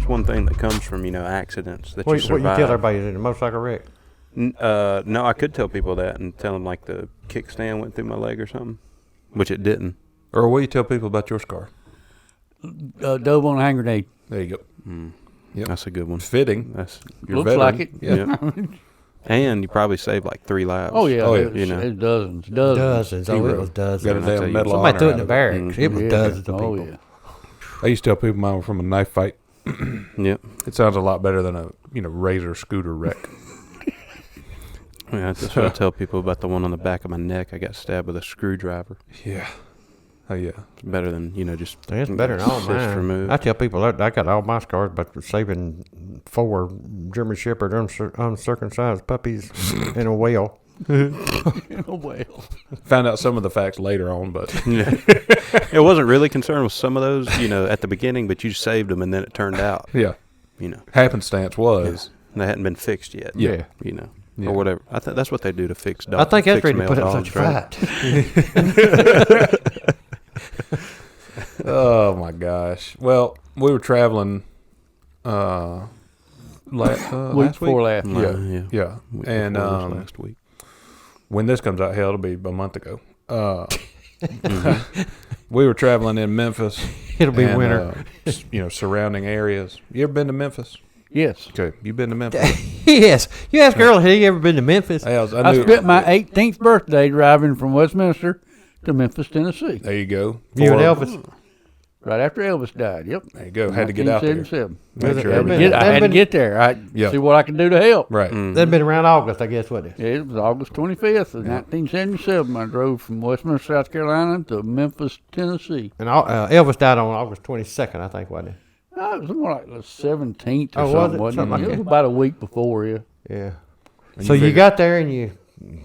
That's one thing that comes from, accidents that you survive. What you tell everybody, is it a motorcycle wreck? No, I could tell people that and tell them like the kickstand went through my leg or something, which it didn't. Or what do you tell people about your scar? Dove on a hand grenade. There you go. Yep. That's a good one. Fitting. You're Looks like it. Yeah. And you probably saved like 3 lives. Oh yeah. It's dozens. Dozens. Oh, it was dozens. Got a damn medal of Somebody honor threw it in out the of barracks. It was dozens of people. Oh yeah. I used to tell people mine were from a knife fight. Yep. It sounds a lot better than a razor scooter wreck. Yeah, that's what I tell people about the one on the back of my neck. I got stabbed with a screwdriver. Yeah. Oh yeah. It's better than just. It's better than all mine. Removed. I tell people I got all my scars, but saving 4 German Shepherd uncircumcised puppies in a whale. In a whale. Found out some of the facts later on, but It wasn't really concerned with some of those, at the beginning, but you saved them, and then it turned out. yeah. You know, Happenstance was. and they hadn't been fixed yet. Yeah. Yeah. Yeah. Or whatever. I think that's what they do to fix dogs. I think that's fix ready to male put up dogs, such a right? fight. Oh my gosh. Well, we were traveling last Week before week. last. Yeah. Week And before this last week. when this comes out, hell, it'll be a month ago. We were traveling in Memphis. It'll be and, winter. Surrounding areas. You ever been to Memphis? Yes. Okay, you been to Memphis? Yes. You ask Earl, had he ever been to Memphis? Hey, I spent my 18th birthday driving from Westminster to Memphis, Tennessee. There you go. You and Elvis. Right after Elvis died. Yep. There you go. Had to get out there. 1977. Make sure Had everything- I had to get there. I see what I can do to help. Right. That'd been around August, I guess, wasn't it? Yeah, it was August 25th of 1977. I drove from Westminster, South Carolina to Memphis, Tennessee. And Elvis died on August 22nd, I think, wasn't it? It was more like the 17th or Oh, was something, it? wasn't Something it? like It was that. about a week before, yeah. Yeah. And So you got there and you you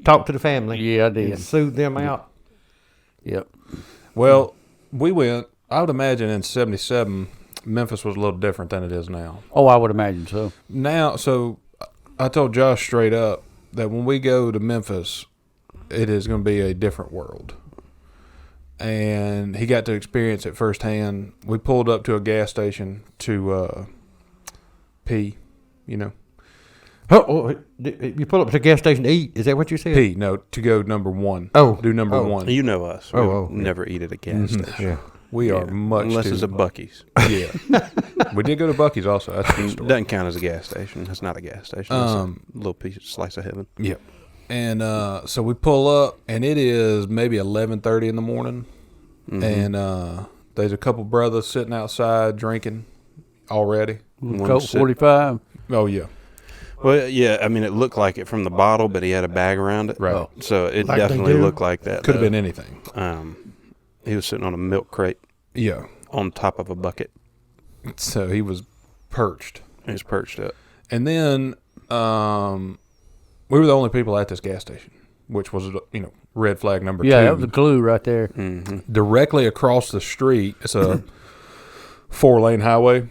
talked to the family. Yeah, I did. And soothed them out. Yep. Well, we went, I would imagine in 77, Memphis was a little different than it is now. Oh, I would imagine so. Now, so I told Josh straight up that when we go to Memphis, it is going to be a different world. And he got to experience it firsthand. We pulled up to a gas station to pee, Oh, you pull up to the gas station to eat? Is that what you said? Pee, no, to go number one. Oh. Do number Oh. one. You know us. We Oh, never eat at a gas station. Yeah. We are much Unless too, it's a Buc-ee's. Yeah. We did go to Buc-ee's also. That's a good story. Doesn't count as a gas station. That's not a gas station. That's a little slice of heaven. Yeah. And so we pull up, and it is maybe 11:30 in the morning. And there's a couple brothers sitting outside drinking already. Colt 45. Oh, yeah. Well, yeah, I mean, it looked like it from the bottle, but he had a bag around it. Right. So it Like they definitely do. looked like that. Could have though. been anything. He was sitting on a milk crate Yeah. on top of a bucket. So he was perched. He was perched up. And then we were the only people at this gas station, which was, red flag number 2. Yeah, that was a clue right there. Directly across the street, it's a 4-lane highway.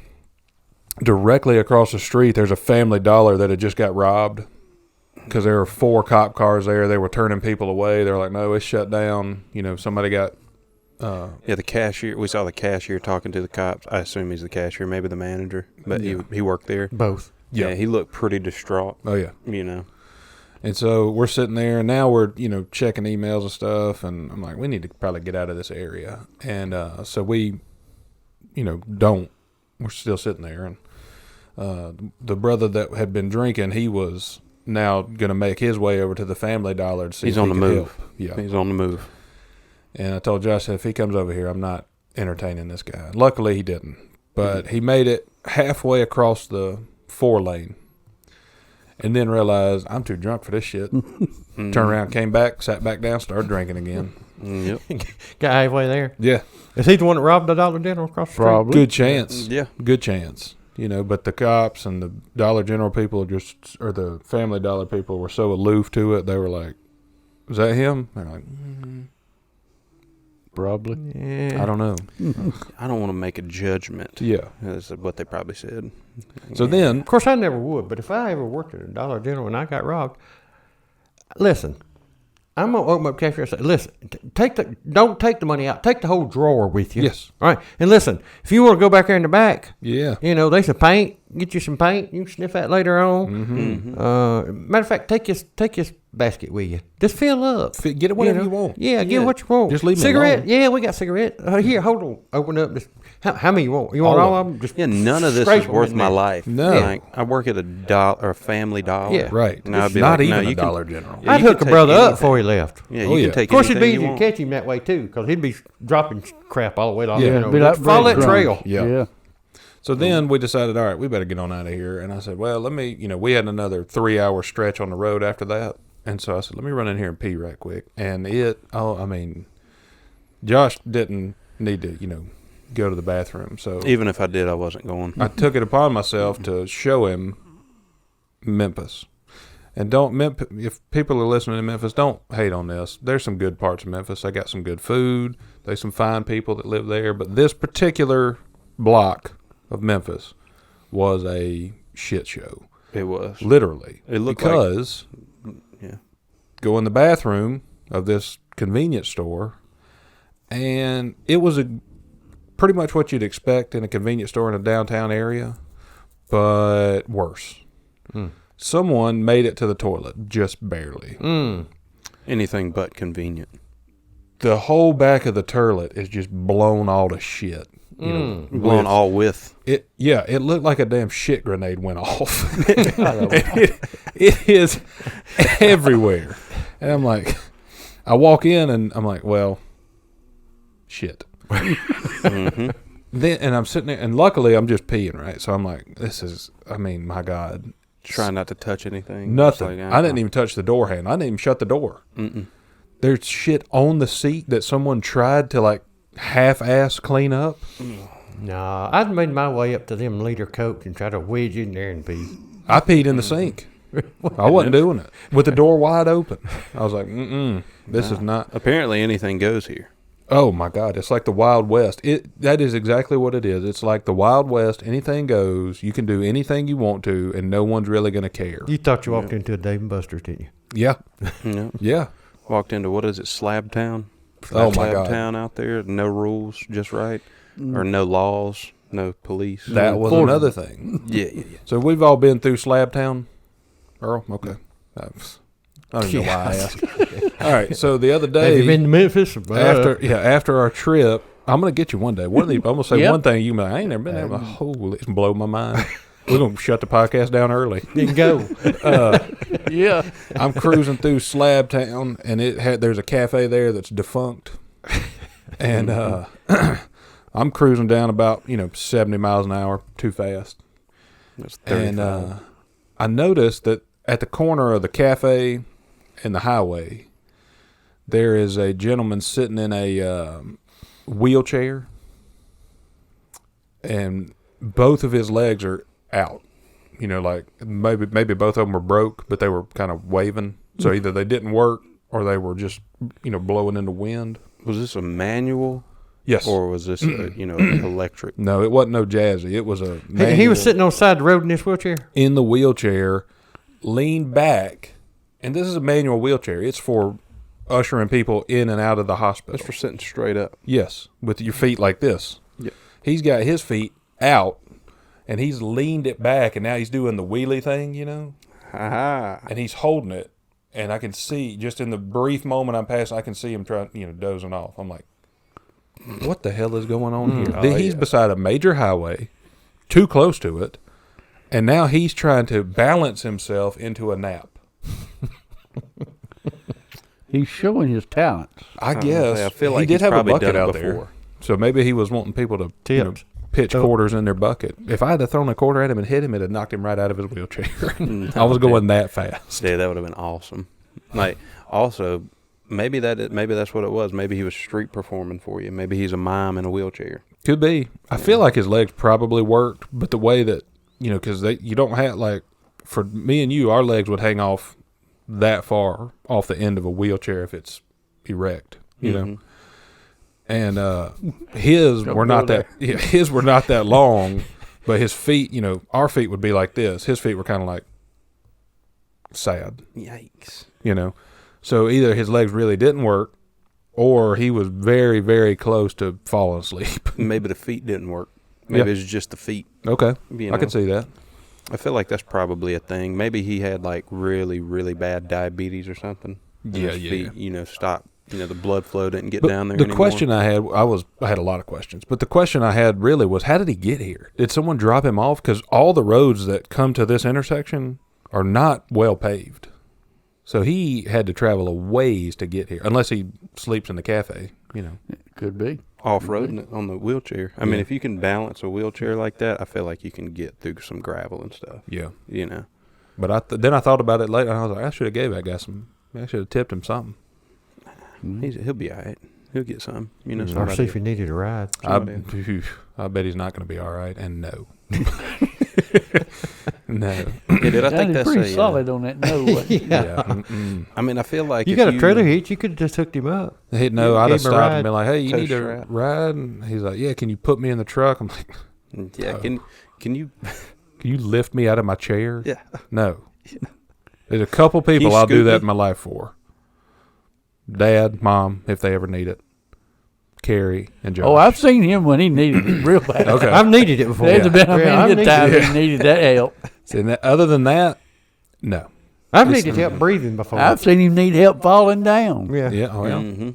Directly across the street, there's a Family Dollar that had just got robbed because there were 4 cop cars there. They were turning people away. They're like, no, it's shut down. Somebody got... Yeah, the cashier. We saw the cashier talking to the cops. I assume he's the cashier, maybe the manager, but he worked there. Both. Yeah. Yeah, he looked pretty distraught. Oh, yeah. And so we're sitting there, and now we're, checking emails and stuff, and I'm like, we need to probably get out of this area. And so we, don't. We're still sitting there, and the brother that had been drinking, he was now going to make his way over to the Family Dollar to see He's if on he the could move. help. Yeah. He's on the move. And I told Josh, if he comes over here, I'm not entertaining this guy. Luckily, he didn't. But he made it halfway across the 4-lane and then realized, I'm too drunk for this shit. Turned around, came back, sat back down, started drinking again. Yep. Got halfway there. Yeah. Is he the one that robbed the Dollar General across the street? Probably. Good chance. Yeah. Good chance. But the cops and the Dollar General people or the Family Dollar people were so aloof to it. They were like, "Was that him?" They're like, Probably. Yeah. "I don't know." I don't want to make a judgment. Yeah. That's what they probably said. So then, Of course, I never would, but if I ever worked at a Dollar General and I got robbed, listen, I'm gonna open up cashier and say, listen, don't take the money out. Take the whole drawer with you. Yes. All right. And listen, if you want to go back there in the back, Yeah. there's some paint. Get you some paint. You can sniff that later on. Matter of fact, take your basket with you. Just fill up. Get it whatever you want. Yeah, get what you want. Just leave me cigarette. alone. Yeah, we got cigarette. Here, hold on. Open up this. How many you want? You want all of them? Just none of this scrape is 'em worth in my there. life. No. Like, I work at a Family Dollar. Yeah. Right. And I'd It's be not like, even no, a you can- Dollar General. Yeah, I'd you hook can a take brother up anything. before he left. Yeah, Oh, you yeah. can take Of course, it'd be anything easy you to want. catch him that way too, because he'd be dropping crap all the way along. Yeah, it'd be like follow that breadcrumbs. trail. Yeah. So then we decided, all right, we better get on out of here. And I said, well, let me, we had another 3-hour stretch on the road after that. And so I said, let me run in here and pee right quick. And Josh didn't need to, go to the bathroom. So Even if I did, I wasn't going. I took it upon myself to show him Memphis. And if people are listening to Memphis, don't hate on this. There's some good parts of Memphis. They got some good food. There's some fine people that live there. But this particular block of Memphis was a shit show. It was. Literally. It looked because Yeah. go in the bathroom of this convenience store, and it was pretty much what you'd expect in a convenience store in a downtown area, but worse. Someone made it to the toilet, just barely. Anything but convenient. The whole back of the toilet is just blown all to shit. Blown all with. It looked like a damn shit grenade went off. it is everywhere. And I'm like, I walk in and I'm like, well, shit. Then, and I'm sitting there, and luckily I'm just peeing, right? So I'm like, my God. Try not to touch anything. Nothing. Like, I didn't even touch the door handle. I didn't even shut the door. There's shit on the seat that someone tried to half-ass clean up. Nah, I'd made my way up to them leader coats and try to wedge in there and pee. I peed in the sink. I wasn't doing it with the door wide open. I was like, this is not. Apparently anything goes here. Oh my God, it's like the Wild West. That is exactly what it is. It's like the Wild West. Anything goes. You can do anything you want to, and no one's really going to care. You thought you walked into a Dave and Buster's, didn't you? Yeah, Yeah. yeah. Walked into, what is it, Slab Town? Oh my Slab God. Town out there. No rules, just right. Or no laws, no police. That was another thing. Yeah. So we've all been through Slab Town, Earl. Okay. I don't even know why I asked. All right. So the other day, Have you been to Memphis? after our trip, I'm gonna get you one day. One of these, I'm gonna say Yep. one thing. You can be like, I ain't never been there. I'm like, holy, it's blow my mind. We're gonna shut the podcast down early. Didn't go. Yeah. I'm cruising through Slab Town, and there's a cafe there that's defunct, and I'm cruising down about 70 miles an hour, too fast. That's 35. And I noticed that at the corner of the cafe and the highway, there is a gentleman sitting in a wheelchair, and both of his legs are out. Like maybe both of them were broke, but they were kind of waving. So either they didn't work or they were just blowing in the wind. Was this a manual? Yes. Or was this electric? No, it wasn't no jazzy. It was a He was manual. sitting on the side of the road in this wheelchair. In the wheelchair, leaned back, and this is a manual wheelchair. It's for ushering people in and out of the hospital. That's for sitting straight up. Yes, with your feet like this. Yep. He's got his feet out, and he's leaned it back, and now he's doing the wheelie thing, Ha and he's holding it, and I can see, just in the brief moment I'm passing, I can see him trying, dozing off. I'm like, what the hell is going on here? Then he's beside a major highway, too close to it, and now he's trying to balance himself into a nap. He's showing his talents. I guess. I feel like he did he's have a probably bucket done it out before. there. So maybe he was wanting people to Tips. pitch quarters in their bucket. If I had to thrown a quarter at him and hit him, it'd have knocked him right out of his wheelchair. I was going that fast. Yeah, that would have been awesome. Also, maybe that's what it was. Maybe he was street performing for you. Maybe he's a mime in a wheelchair. Could be. I feel like his legs probably worked, but the way that, because you don't have, for me and you, our legs would hang off that far off the end of a wheelchair if it's erect, know. And his were not that long, but his feet, our feet would be like this. His feet were kind of like sad, Yikes. So either his legs really didn't work, or he was very, very close to falling asleep. Maybe the feet didn't work. Maybe Yeah. it's just the feet. Okay, You I know? can see that. I feel like that's probably a thing. Maybe he had like really, really bad diabetes or something. And Yeah, his yeah. feet, stopped. The blood flow didn't get But down there the anymore. question I had, I had a lot of questions, but the question I had really was, how did he get here? Did someone drop him off? Because all the roads that come to this intersection are not well paved. So he had to travel a ways to get here, unless he sleeps in the cafe, Could be. Off-roading it on the wheelchair. I mean, Yeah. if you can balance a wheelchair like that, I feel like you can get through some gravel and stuff. Yeah. But But then I thought about it later, and I was like, I should have gave that guy some. I should have tipped him something. he'll be all right. He'll get some. Or Somebody- see if he needed a ride. I bet he's not going to be all right. And no, no. Yeah, did I think Sounded that's pretty solid on that no. wasn't it? Yeah. Mm-mm. I mean, I feel like You if got a trailer hitch, you could have just hooked him up. No, I'd Gave have him a stopped ride. and been like, "Hey, you Tow need a strap. ride?" And he's like, "Yeah, can you put me in the truck?" I'm like, Yeah, can you? "Can you lift me out of my chair?" Yeah. No. There's a couple people You I'll do scoot that me? in my life for. Dad, Mom, if they ever need it. Carrie and Josh. Oh, I've seen him when he needed it real bad. Okay. I've needed it before. There's been a I've many needed times it. he needed that help. See, other than that, no. I've needed help breathing before. I've seen him need help falling down. yeah. Yeah, oh yeah. Mm-hmm.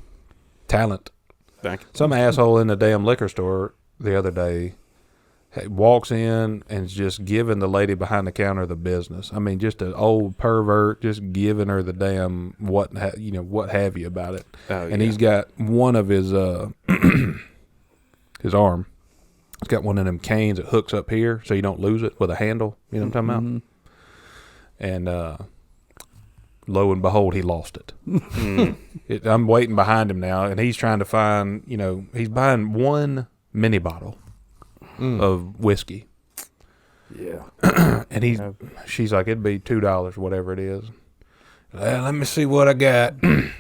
Talent. Thank you. Some asshole in the damn liquor store the other day walks in and is just giving the lady behind the counter the business. I mean, just an old pervert, just giving her the damn what have you about it. Oh, And yeah. he's got one of his his arm. He's got one of them canes that hooks up here so you don't lose it with a handle. You know what I'm talking about? And lo and behold, he lost it. I'm waiting behind him now, and he's trying to find, he's buying one mini bottle of whiskey. Yeah. And she's like, it'd be $2, whatever it is. Well, let me see what I got.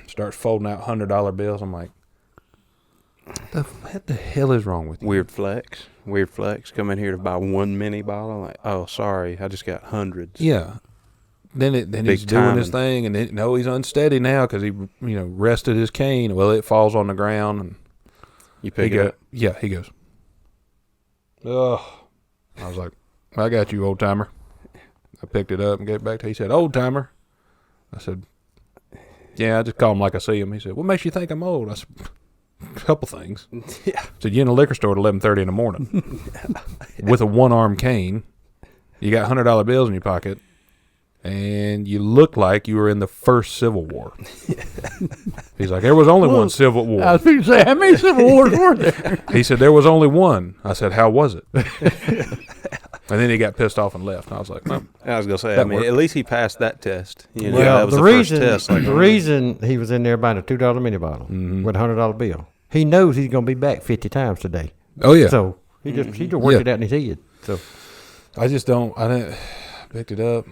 Starts folding out $100 bills. I'm like, what the hell is wrong with you? Weird flex. Come in here to buy one mini bottle. Like, oh, sorry, I just got hundreds. Yeah. Then he's Big doing his timing. thing, and he's unsteady now because he, rested his cane. Well, it falls on the ground, and You pick it up. Yeah, he goes, ugh. I was like, I got you, old timer. I picked it up and gave it back to him. He said, old timer. I said, yeah, I just call him like I see him. He said, what makes you think I'm old? I said, a couple things. Yeah. I said, you're in a liquor store at 11:30 in the morning with a one-arm cane. You got $100 bills in your pocket, and you look like you were in the first Civil War. He's like, there was only one Civil War. I was going to say, how many Civil Wars were there? He said, there was only one. I said, how was it? And then he got pissed off and left. And I was like, no. I was gonna say. That I mean, worked. at least he passed that test. That Well, was the first reason test. Like, the reason he was in there buying a $2 mini bottle with a $100 bill, he knows he's gonna be back 50 times today. Oh, yeah. So he just worked Yeah. it out in his head. So I didn't, picked it up.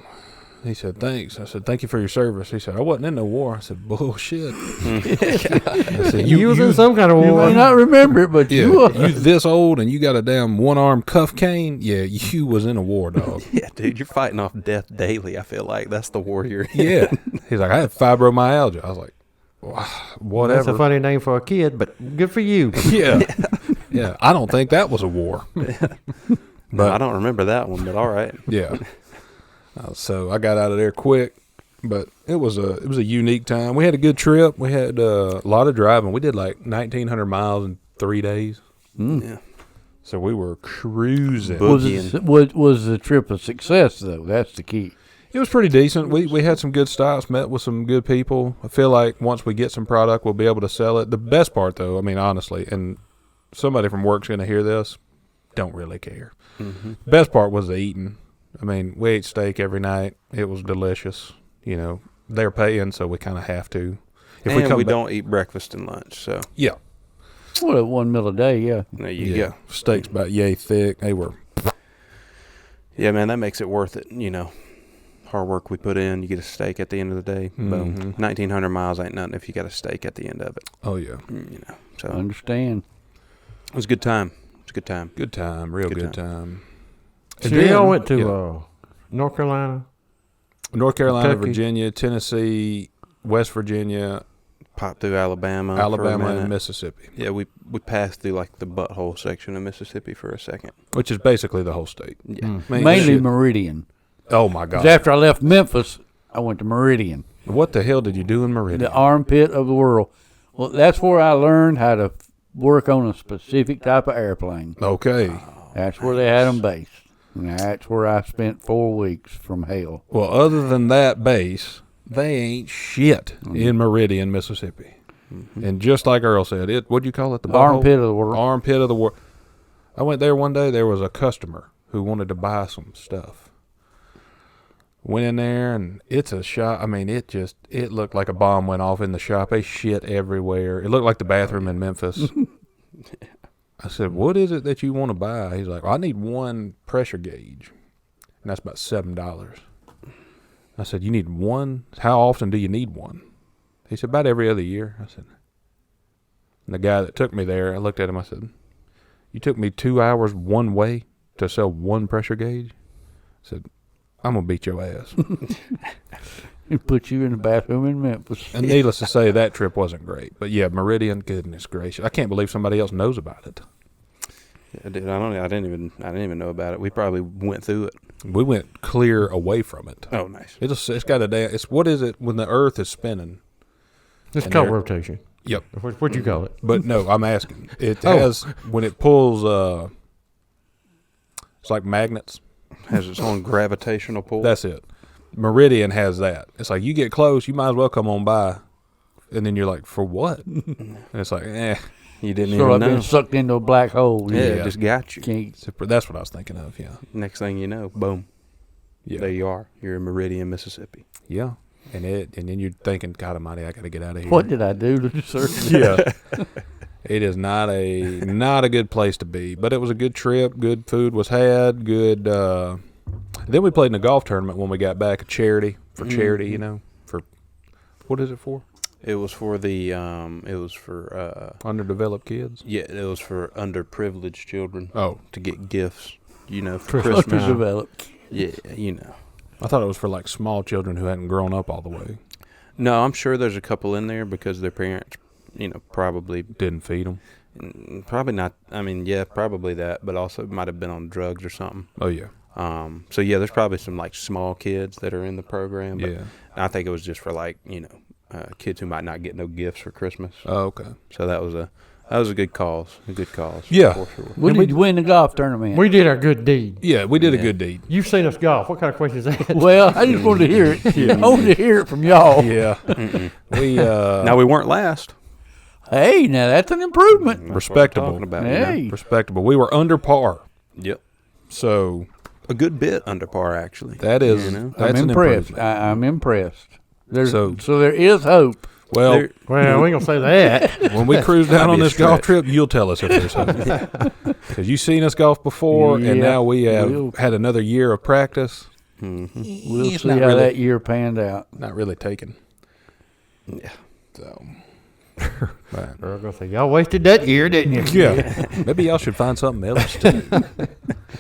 He said, thanks. I said, thank you for your service. He said, I wasn't in no war. I said, bullshit. I said, you was in some kind of You war. may not remember it, but you yeah, was. you this old and you got a damn one-arm cuff cane? Yeah, you was in a war, dog. yeah, dude, you're fighting off death daily. I feel like that's the war you're in. Yeah. He's like, I have fibromyalgia. I was like, whatever. That's a funny name for a kid, but good for you. Yeah. Yeah. I don't think that was a war. But I don't remember that one. But all right. Yeah. So I got out of there quick, but it was a unique time. We had a good trip. We had a lot of driving. We did like 1,900 miles in 3 days. Yeah. So we were cruising. Was the trip a success, though? That's the key. It was pretty decent. We had some good stops, met with some good people. I feel like once we get some product, we'll be able to sell it. The best part, though, I mean, honestly, and somebody from work's going to hear this, don't really care. Mm-hmm. Best part was the eating. I mean, we ate steak every night. It was delicious. They're paying, so we kind of have to. And we don't eat breakfast and lunch, so Yeah. Well, 1 meal a day, yeah. there you go. Steaks about yay thick. They were. Yeah, man, that makes it worth it. Hard work we put in, you get a steak at the end of the day. Boom. Mhm. 1,900 miles ain't nothing if you got a steak at the end of it. Oh, yeah. So I understand. it was a good time. It's a good time. Good time. Real Good good time. So And then- y'all went to yeah. North Carolina. North Carolina, Kentucky. Virginia, Tennessee. West Virginia, Popped through Alabama, for a Alabama, minute. and Mississippi, Yeah, we passed through like the butthole section of Mississippi for a second. which is basically the whole state. Yeah. Man, Mainly shit. Meridian. Oh my 'Cause God! after I left Memphis, I went to Meridian, What the hell did you do in Meridian? the armpit of the world. Well, that's where I learned how to work on a specific type of airplane. Okay. That's where they had them based. And that's where I spent 4 weeks from hell. Well, other than that base, they ain't shit in Meridian, Mississippi. And just like Earl said, what'd you call it? The butthole? Armpit of the world. Armpit of the world. I went there one day. There was a customer who wanted to buy some stuff. Went in there, and it's a shop. I mean, it looked like a bomb went off in the shop. They shit everywhere. It looked like the bathroom in Memphis. I said, "What is it that you want to buy?" He's like, well, "I need one pressure gauge, and that's about $7." I said, "You need one? How often do you need one?" He said, "About every other year." I said, and the guy that took me there, I looked at him, I said, "You took me 2 hours one way to sell one pressure gauge?" I said, "I'm going to beat your ass." And put you in the bathroom in Memphis. And needless to say, that trip wasn't great. But yeah, Meridian, goodness gracious. I can't believe somebody else knows about it. Yeah, dude, I didn't even know about it. We probably went through it. We went clear away from it. Oh, nice. It's got a damn, it's, what is it when the earth is spinning? It's And called there- rotation. Yep. What'd you call it? But no, I'm asking. It Oh. has, when it pulls, it's like magnets. Has its own gravitational pull. That's it. Meridian has that. It's like you get close, you might as well come on by. And then you're like, for what? And it's like, you didn't Sort even of know. being sucked into a black hole. Yeah, Yeah. it just got you. Can't. that's what I was thinking of, yeah. Next thing you know, boom. Yeah. There you are. You're in Meridian, Mississippi. Yeah. And then you're thinking, God almighty, I got to get out of here. What did I do to deserve that? Yeah. It is not a good place to be, but it was a good trip. Good food was had. Good. Then we played in a golf tournament when we got back. A charity for charity, you know. For what is it for? It was for the Underdeveloped kids. yeah, it was for underprivileged children Oh, to get gifts, you know, for Christmas. Christmas. Underdeveloped. Yeah, you know. I thought it was for like small children who hadn't grown up all the way. No, I'm sure there's a couple in there because their parents, you know, probably Didn't feed them. probably not. I mean, yeah, probably that, but also might have been on drugs or something. Oh yeah, So yeah, there's probably some like small kids that are in the program. But yeah. I think it was just for like, you know, kids who might not get no gifts for Christmas. Oh, okay. So that was a good cause. A good cause. Yeah. For sure. We did win the golf tournament. We did our good deed. Yeah, we did a Yeah. good deed. You've seen us golf. What kind of question is that? Well, I just wanted to hear it. I wanted to hear it from y'all. Yeah, we Now we weren't last. Hey, now that's an improvement. That's what I'm respectable. talking about, you know? Hey. Respectable. We were under par, Yep. so A good bit under par, actually. that is You know? that's I'm an impressed. improvement. I'm impressed. So- So there is hope. Well, There- Well, we ain't gonna say that. when we cruise down Might on be a this golf stretch. trip, you'll tell us if there's hope. Because you've seen us golf before, and Yeah, now we have we'll- had another year of practice. We'll It's see not how really- that year panned out. Not really taken. Yeah. So, but, We're gonna say y'all wasted that year, didn't you? yeah, maybe y'all should find something else to do.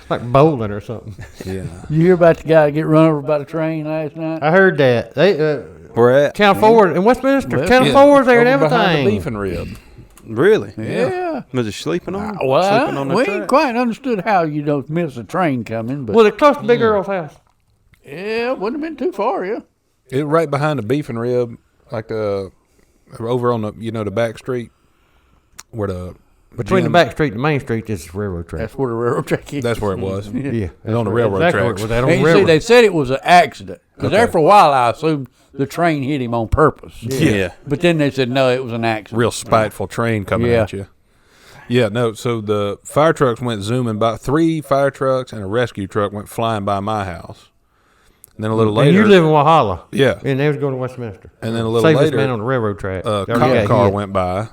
Like bowling or something. Yeah, You hear about the guy get run over by the train last night? I heard that. They We're at. Channel 4 in Westminster. Well, Channel Yeah, 4's there and over behind the everything. beef and rib. Really? Yeah. Was he sleeping on? Sleeping Well, on the we track? ain't quite understood how you don't miss a train coming, but Well, they're close to Big Earl's house. yeah, wouldn't have been too far, yeah. It right behind the beef and rib, like over on the the back street where the Between gym- the back street and the main street is the railroad track. That's where the railroad track is. That's where it was. Yeah. It's on the where- railroad exactly where it tracks. was at on And the you see, railroad. they said it was an accident. Because there Okay. for a while, I assumed the train hit him on purpose. Yeah. But then they said, no, it was an accident. Real spiteful train coming Yeah. at you. Yeah, no. So the fire trucks went zooming by. 3 fire trucks and a rescue truck went flying by my house. And then a little And later, you live in Walhalla. yeah. And they was going to Westminster. And then a little Save this later, man on the railroad track. a Already cop got car hit. went by.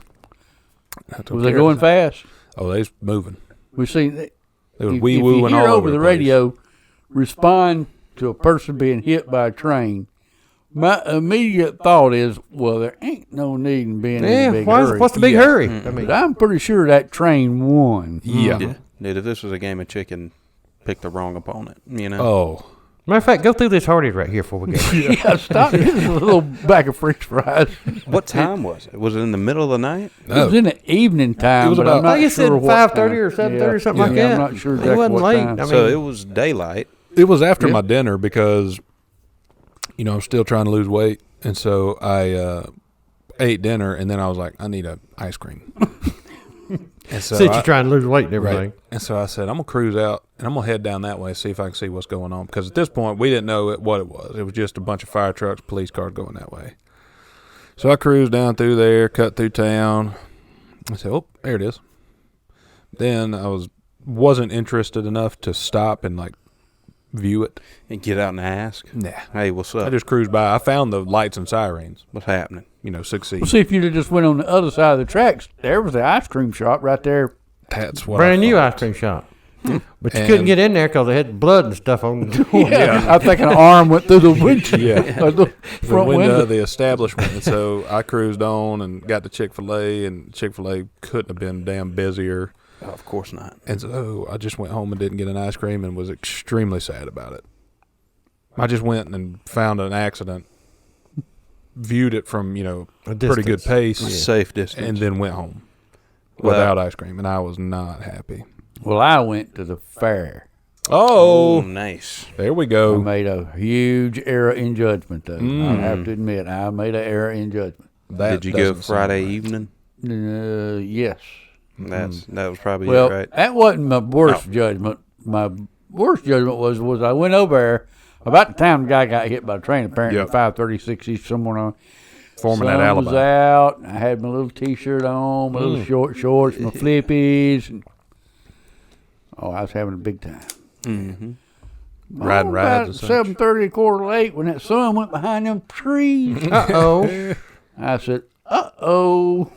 I took Was they care going of it. fast? Oh, they was moving. We see, It was if wee you wooing hear all over the place. radio, respond to a person being hit by a train, my immediate thought is, well, there ain't no need in being in Yeah, a big what's hurry. the big Yeah. hurry? I mean, But I'm pretty sure that train won. Yeah. Yeah. Dude, if this was a game of chicken, pick the wrong opponent, you know? Oh, Matter of fact, go through this Hardee's right here before we go. Yeah, stop. This is a little bag of French fries. What time was it? Was it in the middle of the night? It was in the evening time. It was but about- I'm not I think it said sure what 5:30 time. or 7:30 or something like Yeah, that. I'm not sure It exactly wasn't what late. time. I mean, So it was daylight. It was after Yeah. my dinner because, I'm still trying to lose weight. And so I ate dinner, and then I was like, I need a ice cream. And so since you're trying to lose weight and everything. Right. And so I said, I'm going to cruise out, and I'm going to head down that way, see if I can see what's going on. Because at this point, we didn't know what it was. It was just a bunch of fire trucks, police cars going that way. So I cruised down through there, cut through town. I said, oh, there it is. Then I wasn't interested enough to stop and, view it. And get out and ask. Nah. Hey, what's I up? just cruised by. I found the lights and sirens, What's happening? succeed. Well, see, if you'd have just went on the other side of the tracks, there was the ice cream shop right there. That's what Brand I new thought. ice cream shop. But you And- couldn't get in there because they had blood and stuff on the door. Yeah, I think an arm went through the window. Yeah. The The front window window. of the establishment. And so I cruised on and got to Chick-fil-A, and Chick-fil-A couldn't have been damn busier. Oh, of course not. And so I just went home and didn't get an ice cream and was extremely sad about it. I just went and found an accident, viewed it from, A pretty good distance. pace, A safe distance. and then went home Well- without ice cream. And I was not happy. Well, I went to the fair. Oh, Oh, nice. there we I go. made a huge error in judgment, though. I have Mm. to admit, I made an error in judgment. That Did you go doesn't sound Friday right. evening? Yes. That was probably Well, it, right? that wasn't my worst judgment. My worst judgment was I went over there about the time the guy got hit by a train. Apparently, Yep. 536 East somewhere on. Forming that Sun was alibi. out. I had my little T-shirt on, my little short shorts, my flippies. And, I was having a big time. Mm-hmm. Riding rides About and such. 7:30, quarter late, when that sun went behind them trees. Uh-oh. I said, "Uh-oh."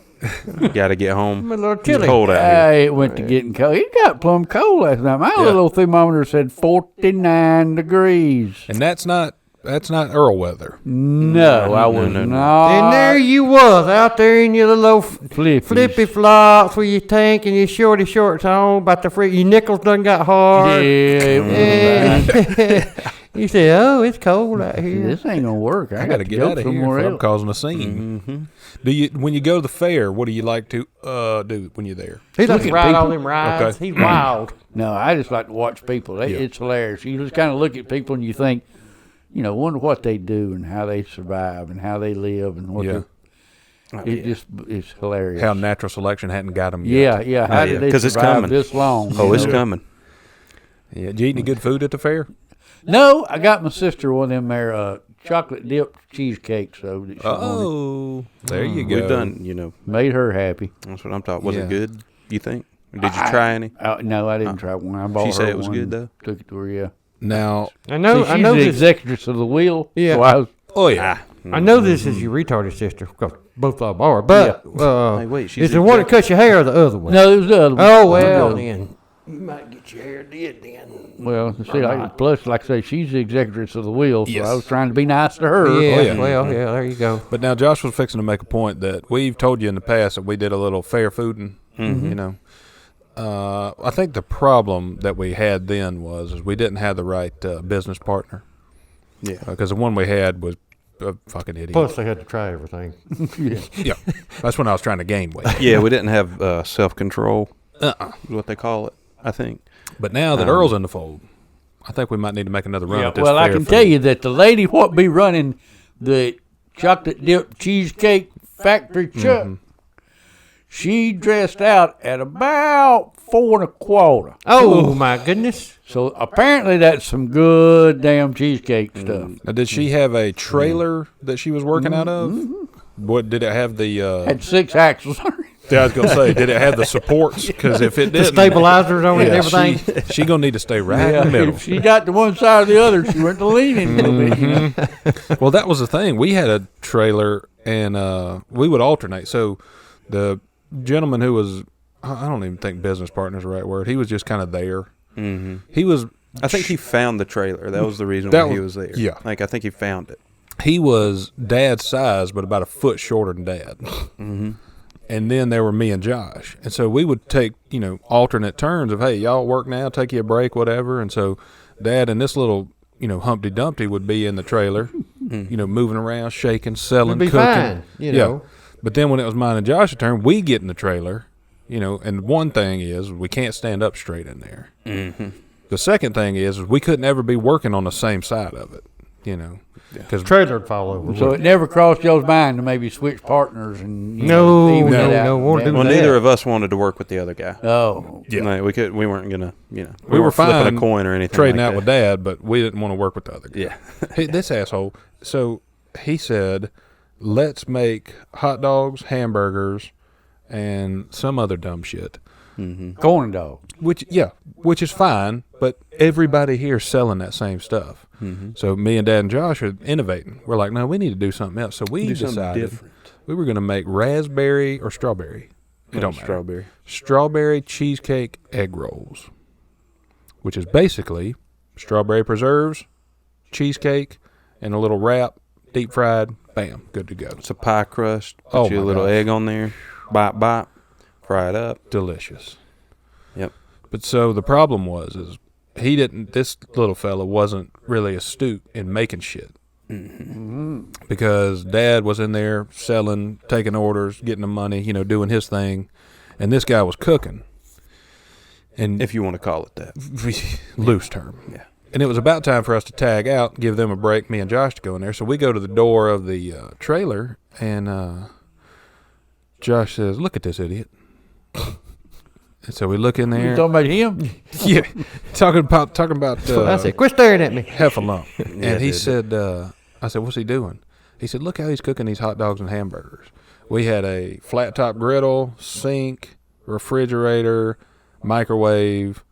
Got to get home. I'm a little It's chilly. cold out here. It went to getting cold. It got plumb cold last night. My little thermometer said 49 degrees. And that's not Earl weather. No, I was no. not. And there you was, out there in your little Flippies. flippy flops with your tank and your shorty shorts on, about the your nickels done got Yeah, hard. it was bad. And you said, oh, it's cold out here. This ain't gonna work. I I got got to get out of here somewhere if I'm else. causing a scene. Mm-hmm. When you go to the fair, what do you like to do when you're there? He likes to at ride all people. them rides. Okay. He's wild. No, I just like to watch people. It's hilarious. You just kind of look at people and you think, wonder what they do and how they survive and how they live and what Yeah. it's hilarious. How natural selection hadn't got them yet. Yeah. How Oh, did yeah. they 'Cause it's survive coming. this long? Oh, you it's know? coming. Yeah. Did you eat any good food at the fair? No, I got my sister one of them there chocolate dipped cheesecakes. So that she wanted. Oh, there you go. We've done, Made her happy. that's what I'm talking. Was Yeah. it good, you think? Or did you try any? No, I didn't try one. I bought She her said it was one, good, though? Took it to her, yeah. Now, I know. See, I she's know the this. executress of the wheel. Yeah. So I was, oh yeah, I know this is your retarded sister. 'Cause both of them are. But Hey, wait, she's is the one that cuts your hair or the other one? no, it was the other one. Oh well, The- then you might get your hair did then. Well, see, plus, like I say, she's the executress of the wheel, so Yes. I was trying to be nice to her. Yeah, yeah. well, yeah, there you go. but now Josh was fixing to make a point that we've told you in the past that we did a little fair fooding. I think the problem that we had then is we didn't have the right business partner. Yeah. Because the one we had was a fucking idiot. Plus, they had to try everything. Yeah, that's when I was trying to gain weight. Yeah, we didn't have self-control, Uh-uh. is what they call it, I think. But now that Earl's in the fold, I think we might need to make another run Yeah, at this. well, I fair can food. tell you that the lady what be running the chocolate dipped cheesecake factory truck, she dressed out at about 4.25. Oh my goodness! So apparently that's some good damn cheesecake stuff. Now, did she have a trailer that she was working out of? What did it have? The Had 6 axles on it. I was gonna say, did it have the supports? Because if it The didn't, stabilizers on it and yeah, everything. she gonna need to stay right in Yeah, the middle. if she got to one side or the other, she went to leaning a little bit. You know? Well, that was the thing. We had a trailer, and we would alternate. So the gentleman who was, I don't even think business partner is the right word. He was just kind of there. Mm-hmm. He was. I think he found the trailer. That was the reason That why he was- was there. yeah. Like, I think he found it. He was Dad's size, but about a foot shorter than Dad. Mm-hmm. And then there were me and Josh. And so we would take, alternate turns of, hey, y'all work now, take you a break, whatever. And so Dad in this little Humpty Dumpty would be in the trailer, moving around, shaking, selling, It'd be cooking. fine, you know. But then when it was mine and Josh's turn, we get in the trailer, and one thing is we can't stand up straight in there. Mm-hmm. The second thing is we couldn't ever be working on the same side of it, because Trailer would fall over. So it never crossed y'all's mind to maybe switch partners and No, even that out. no, won't do Well, that. neither of us wanted to work with the other guy. Oh, Yeah. No, we weren't gonna, we were weren't flipping fine a coin or anything. trading like out that. with Dad, but we didn't want to work with the other guy. Yeah. This asshole. So he said, let's make hot dogs, hamburgers, and some other dumb shit. Mm-hmm. corn dog. Which is fine, but everybody here's selling that same stuff. Mm-hmm. So me and Dad and Josh are innovating. We're like, no, we need to do something else. So we Do something decided different. we were going to make raspberry or strawberry. It don't matter. Strawberry. Strawberry cheesecake egg rolls, which is basically strawberry preserves, cheesecake, and a little wrap, deep fried. Bam, good to go. It's a pie crust. Put Oh, you a my little gosh. egg on there. Bite. Fry it up. Delicious. Yep. But so the problem is this little fella wasn't really astute in making shit. Mm-hmm. Because Dad was in there selling, taking orders, getting the money, doing his thing, and this guy was cooking. And If you want to call it that. loose term. Yeah. And it was about time for us to tag out, give them a break, me and Josh to go in there. So we go to the door of the trailer, and Josh says, "Look at this idiot." And so we look in You there. talking about him? Yeah, talking about. I said, quit staring at me. Heffalump. Yeah, And he dude. said, I said, what's he doing? He said, look how he's cooking these hot dogs and hamburgers. We had a flat top griddle, sink, refrigerator, microwave,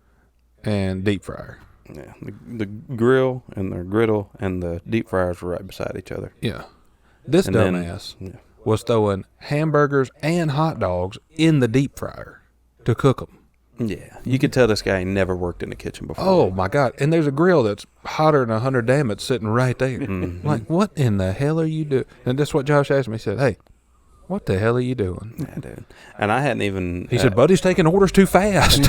and deep fryer. Yeah. The grill and the griddle and the deep fryers were right beside each other. Yeah. This And then- dumbass Yeah. was throwing hamburgers and hot dogs in the deep fryer to cook them. Yeah. You could tell this guy ain't never worked in the kitchen before. Oh, my God. And there's a grill that's hotter than 100 damn sitting right there. Mhm. Like, what in the hell are you doing? And that's what Josh asked me. He said, hey, what the hell are you doing? Yeah, dude. And I hadn't even. He said, Buddy's taking orders too fast.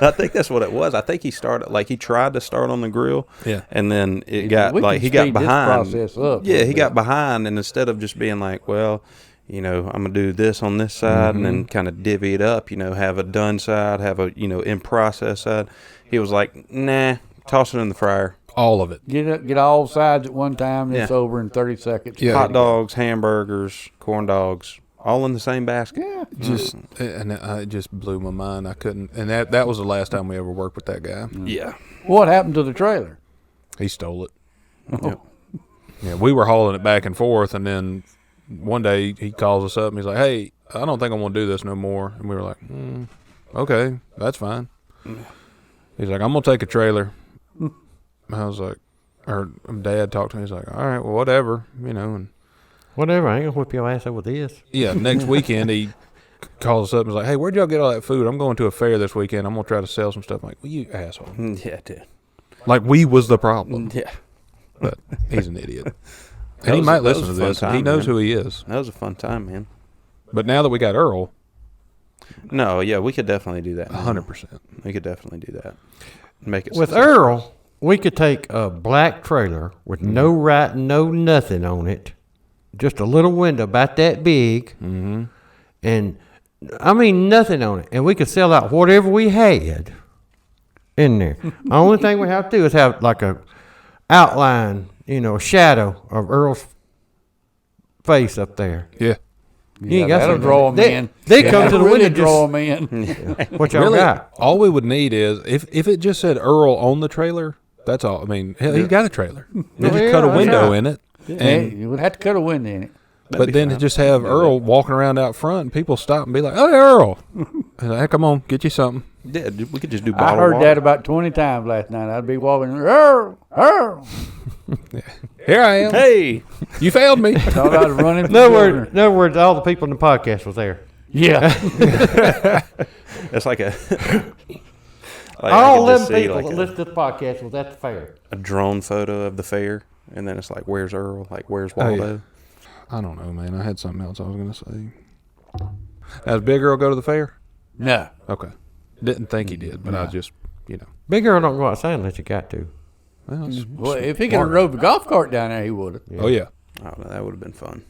I think that's what it was. I think he tried to start on the grill. Yeah. And then it We got can he got speed this behind. process up a Yeah, little he got bit. behind, and instead of just being like, well, I'm gonna do this on this side, and then kind of divvy it up. Have a done side, have a in process side. He was like, nah, toss it in the fryer. All of it. Get all sides at one time. And It's Yeah. over in 30 seconds. Yeah. Hot dogs, hamburgers, corn dogs, all in the same basket. Yeah. It just blew my mind. I couldn't. And that was the last time we ever worked with that guy. Yeah. What happened to the trailer? He stole it. Yep. Yeah, we were hauling it back and forth, and then one day he calls us up and he's like, hey, I don't think I want to do this no more. And we were like, okay, that's fine. He's like, I'm going to take a trailer. I was like, or Dad talked to me. He's like, all right, well, whatever, and Whatever, I ain't gonna whip your ass over this. yeah, next weekend he calls us up and was like, hey, where'd y'all get all that food? I'm going to a fair this weekend. I'm going to try to sell some stuff. I'm like, well, you asshole. Yeah, dude. Like, we was the problem. Yeah. But he's an idiot. That And he was- might that was listen a to fun this, and he time, knows man. who he is. That was a fun time, man. But now that we got Earl, No, yeah, we could definitely do that. 100%. We could definitely do that. Make it With successful. Earl, we could take a black trailer with no writing, no nothing on it, just a little window about that big, and I mean nothing on it, and we could sell out whatever we had in there. The only thing we have to do is have like a outline, a shadow of Earl's face up there. Yeah. You ain't got That'll something. draw them in. They come to the really window. draw Just, them in. what y'all Really, got? all we would need is, if it just said Earl on the trailer, that's all. I mean, hell, he's got a trailer. They just cut a yeah, window yeah. in it. Hey, And you would have to cut a window in it. but then to just have Earl walking around out front, and people stop and be like, "Oh, Earl, and like, hey, come on, get you something." Yeah, dude, we could just do I bottled heard water. that about 20 times last night. I'd be walking, Earl. Here I am. Hey, You failed me. Thought I was running for No governor. word. In other words, all the people in the podcast was there. Yeah. it's like a. like All I could just them see people like that listen to the podcast was at the fair. a drone photo of the fair, and then it's like, "Where's Earl? Like, where's Oh, yeah. Waldo?" I don't know, man. I had something else I was gonna say. Does Big Earl go to the fair? No. Okay. Didn't think he did, but I just, Big Earl don't go outside unless you got to. Well, Well, if he could have drove the golf cart down there, he would have. Oh, yeah. Oh, that would have been fun.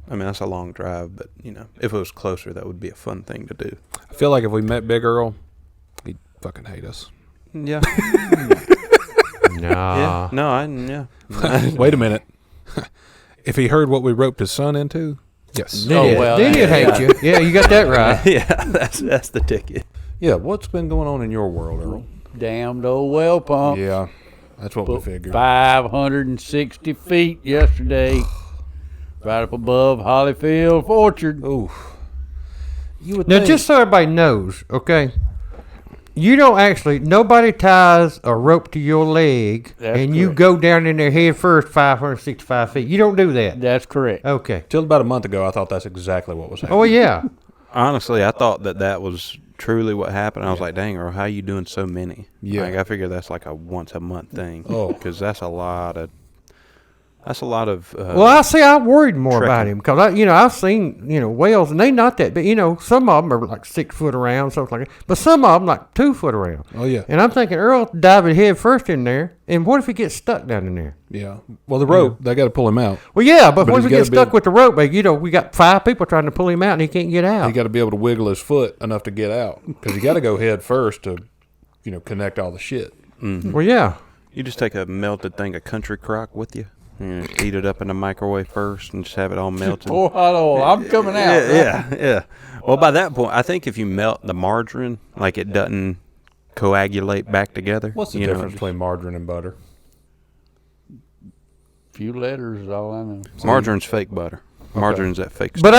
I mean, that's a long drive, but, you know, if it was closer, that would be a fun thing to do. I feel like if we met Big Earl, he'd fucking hate us. Yeah. Nah. Yeah. No, yeah. Wait a minute. If he heard what we roped his son into, yes. Then he'd hate you. Yeah, you got that right. Yeah, that's the ticket. Yeah, what's been going on in your world, Earl? Damned old well pump. Yeah, that's what we figured. 560 feet yesterday. Right up above Hollyfield Orchard. Ooh. You would Now, think. just so everybody knows, okay, you don't actually, nobody ties a rope to your leg That's and you correct. go down in there head first 565 feet. You don't do that. That's correct. Okay. Till about a month ago, I thought that's exactly what was happening. Oh, yeah. Honestly, I thought that was truly what happened. I was like, dang, Earl, how you doing so many? Yeah. Like, I figure that's like a once a month thing. Oh. Because that's a lot of. Well, I worried more about trekking. him because I've seen whales and they not that big. Some of them are like 6 foot around, something like that. But some of them like 2 foot around. Oh, yeah. And I'm thinking Earl diving head first in there, and what if he gets stuck down in there? Yeah. Well, the rope, they got to pull him out. Well, yeah, but what he's if he gets gotta be stuck able- with the rope? Like, we got 5 people trying to pull him out, and he can't get out. He got to be able to wiggle his foot enough to get out because you got to go head first to, connect all the shit. Well, yeah. You just take a melted thing of country crock with you. Heat it up in the microwave first and just have it all melted. Pour hot oil. I'm coming out. Yeah. Well, by that point, I think if you melt the margarine, like it doesn't coagulate back together. What's the you know, difference between margarine and butter? Few letters is all I know. Margarine's fake butter. Margarine's that fake stuff. But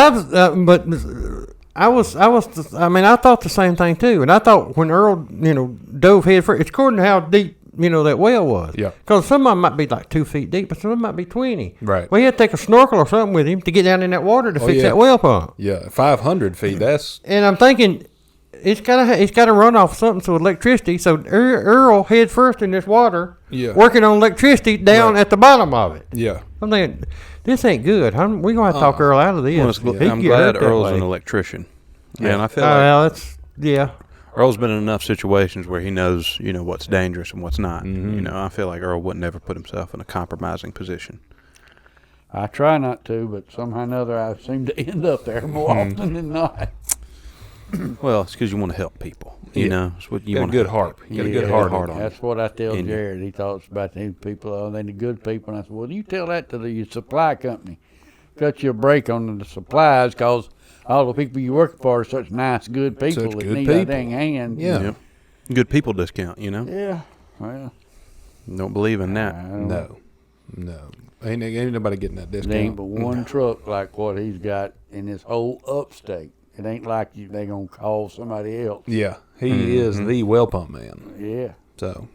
I thought the same thing too, and I thought when Earl, dove head first, it's according to how deep, that well was. Yeah. Because some of them might be like 2 feet deep, but some of them might be 20. Right. Well, he had to take a snorkel or something with him to get down in that water to fix yeah. that well pump. Yeah, 500 feet. That's And I'm thinking, it's got to run off something, so electricity. So Earl head first in this water, Yeah. working on electricity down Right. at the bottom of it. yeah. I'm thinking, this ain't good. We're going to have to talk Earl out of this. Well, He can I'm get glad hurt that Earl's way. an electrician. Yeah. And I feel Oh, like well, that's, yeah. Earl's been in enough situations where he knows, what's dangerous and what's not. I feel like Earl wouldn't ever put himself in a compromising position. I try not to, but somehow or another I seem to end up there more often than not. Well, it's because you want to help people. Yeah. You know, it's what you Got a want. good heart. You got a good heart on you. That's what I tell And- Jared. He talks about these people, they're the good people. And I said, well, you tell that to the supply company. Cut you a break on the supplies because all the people you work for are such nice, good people Such that good need people. a dang hand. Yeah. Yep. Good people discount. Yeah. Well, Don't believe in that. I don't know. No. Ain't nobody getting that There discount. ain't but one truck like what he's got in this whole upstate. It ain't like they going to call somebody else. Yeah. He is the well pump man. Yeah. So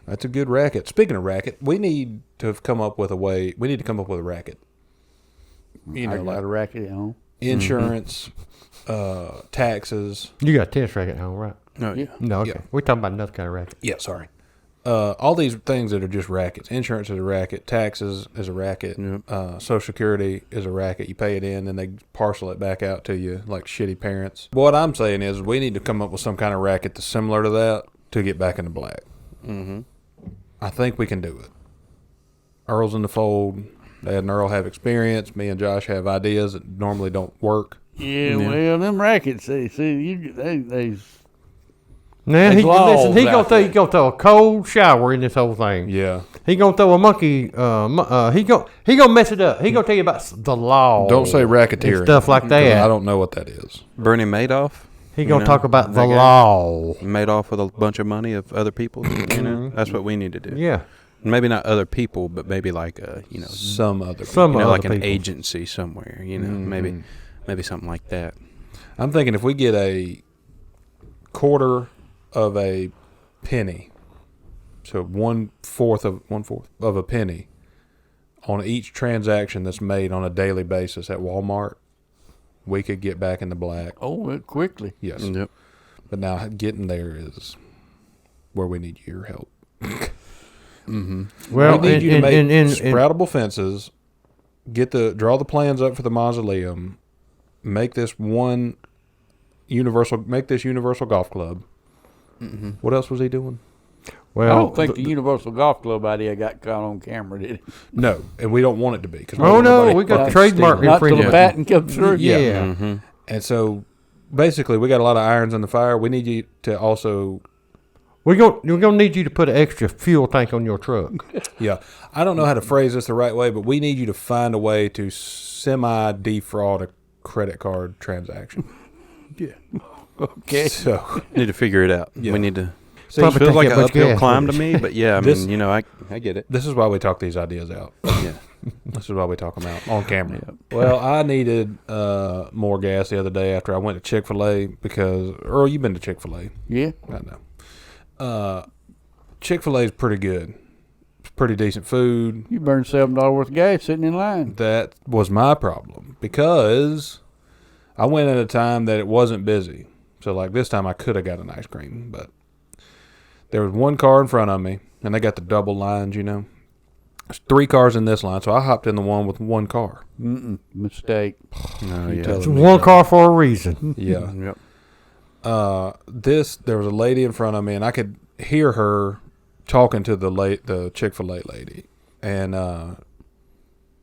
that's a good racket. Speaking of racket, we need to come up with a way. We need to come up with a racket. I got a racket at home. Insurance, taxes. You got a tennis racket at home, right? No, Yeah. No, okay. Yeah. We're talking about another kind of racket. Yeah, sorry. All these things that are just rackets. Insurance is a racket. Taxes is a racket. Yep. Social Security is a racket. You pay it in, and they parcel it back out to you like shitty parents. What I'm saying is we need to come up with some kind of racket that's similar to that to get back into black. Mm-hmm. I think we can do it. Earl's in the fold. Dad and Earl have experience. Me and Josh have ideas that normally don't work. Yeah, well, them rackets, they Now There's laws listen. He out gonna there. throw a cold shower in this whole thing. Yeah. He gonna throw a monkey. He gonna mess it up. He gonna tell you about the law. Don't say racketeering. and stuff like 'cause that. I don't know what that is. Bernie Madoff. He gonna talk about the that guy. law. Made off with a bunch of money of other people. That's what we need to do. Yeah, Maybe not other people, but maybe like Some other. some other like an people. agency somewhere. Maybe something like that. I'm thinking if we get a quarter of a penny, so one fourth of a penny on each transaction that's made on a daily basis at Walmart, we could get back in the black. it quickly. Yes. Yep. But now getting there is where we need your help. Well, we need you to make and- sproutable fences, draw the plans up for the mausoleum, make this universal golf club. What else was he doing? Well, I don't think the Universal Golf Club idea got caught on camera, did it? No, and we don't want it to be. Cause Oh no, we got trademark Not till the infringement. patent comes through. Yeah. Mm-hmm. And so, basically, we got a lot of irons in the fire. We need you to also, We're gonna need you to put an extra fuel tank on your truck. yeah. I don't know how to phrase this the right way, but we need you to find a way to semi-defraud a credit card transaction. Yeah. Okay. So, Need to figure it out. Yeah. We need to. see, Probably Feels take like that an much uphill gas climb with to us. me, but yeah, I This- mean, I get it. this is why we talk these ideas out. Yeah. This is why we talk them out on camera. Well, I needed more gas the other day after I went to Chick-fil-A because, Earl, you've been to Chick-fil-A. Yeah. I know. Chick-fil-A is pretty good. It's pretty decent food. You burned $7 worth of gas sitting in line. That was my problem because I went at a time that it wasn't busy. So, like this time, I could have got an ice cream, but there was one car in front of me, and they got the double lines, you know. There's 3 cars in this line, so I hopped in the one with one car. Mistake. No, You yeah. tell It's me one that. car for a reason. Yeah. Yep. There was a lady in front of me, and I could hear her talking to the Chick-fil-A lady, and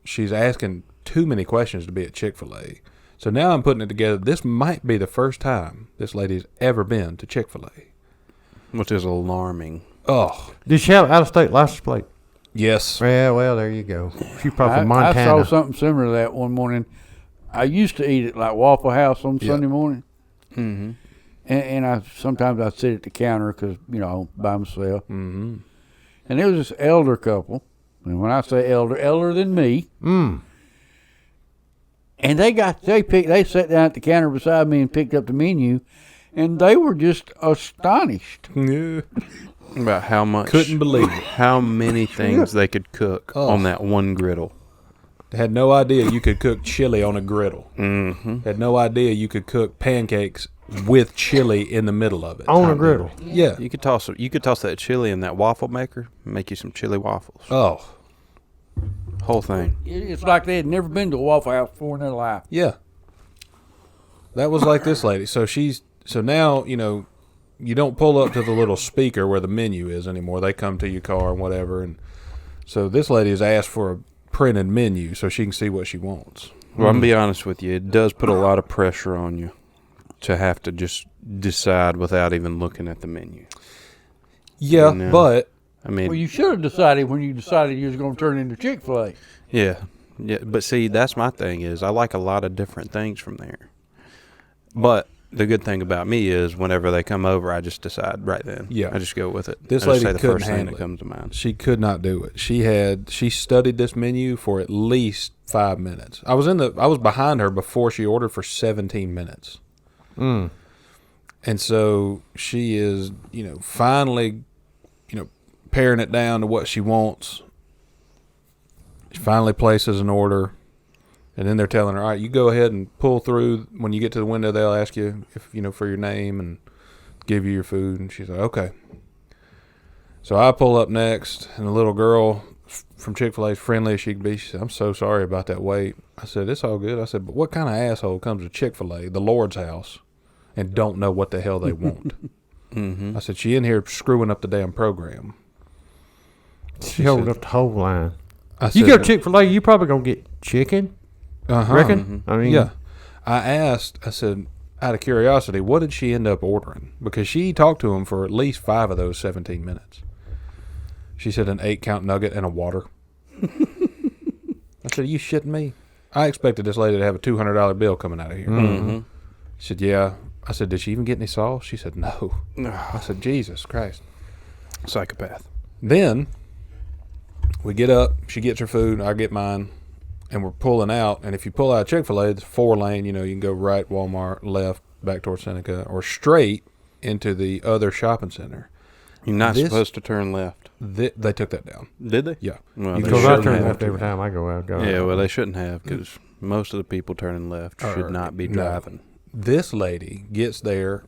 she's asking too many questions to be at Chick-fil-A. So now I'm putting it together. This might be the first time this lady's ever been to Chick-fil-A. Which is alarming. Oh, Did she have an out-of-state license plate? yes. Yeah, well, there you go. She probably from I Montana. saw something similar to that one morning. I used to eat at like Waffle House on Yeah. Sunday morning, Mm-hmm. and I sometimes I'd sit at the counter because by myself. Mm-hmm. And there was this elder couple, and when I say elder than me, and they sat down at the counter beside me and picked up the menu, and they were just astonished. Yeah. About how much. Couldn't believe it. How many things they could cook Oh. on that one griddle. Had no idea you could cook chili on a griddle. Mm-hmm. Had no idea you could cook pancakes with chili in the middle of it. On a griddle. Yeah. You could toss that chili in that waffle maker, make you some chili waffles. Oh, Whole thing. It's like they had never been to a Waffle House before in their life. yeah. That was like this lady. So now, you don't pull up to the little speaker where the menu is anymore. They come to your car and whatever. And so this lady has asked for a printed menu so she can see what she wants. Well, I'm going to be honest with you. It does put a lot of pressure on you to have to just decide without even looking at the menu. Yeah, No. but I mean, Well, you should have decided when you decided you was going to turn into Chick-fil-A. yeah. But see, that's my thing is I like a lot of different things from there. But the good thing about me is whenever they come over, I just decide right then. Yeah. I just go with it. This I just lady say the couldn't first thing handle that it. comes to mind. she could not do it. She studied this menu for at least 5 minutes. I was behind her before she ordered for 17 minutes. Mm. And so she is, finally, paring it down to what she wants. She finally places an order. And then they're telling her, all right, you go ahead and pull through. When you get to the window, they'll ask you if for your name and give you your food. And she's like, okay. So I pull up next, and the little girl from Chick-fil-A, as friendly as she could be, she said, I'm so sorry about that wait. I said, it's all good. I said, but what kind of asshole comes to Chick-fil-A, the Lord's house, and don't know what the hell they want? Mm-hmm. I said, she in here screwing up the damn program. She held up the whole line. I You said, go to Chick-fil-A, you probably going to get chicken, uh-huh. reckon? I mean, Yeah. I said, out of curiosity, what did she end up ordering? Because she talked to him for at least 5 of those 17 minutes. She said an 8-count nugget and a water. I said, are you shitting me? I expected this lady to have a $200 bill coming out of here. Mm-hmm. She said, yeah. I said, did she even get any sauce? She said, no. I said, Jesus Christ. Psychopath. Then we get up. She gets her food. I get mine. And we're pulling out. And if you pull out of Chick-fil-A, it's 4-lane. You can go right, Walmart, left, back towards Seneca, or straight into the other shopping center. You're not This- supposed to turn left. They took that down. Did they? Yeah. Well, You they go Because right I shouldn't turn have left to. every time I go out. Yeah, well, they shouldn't have because most of the people turning left should not be no. driving. This lady gets there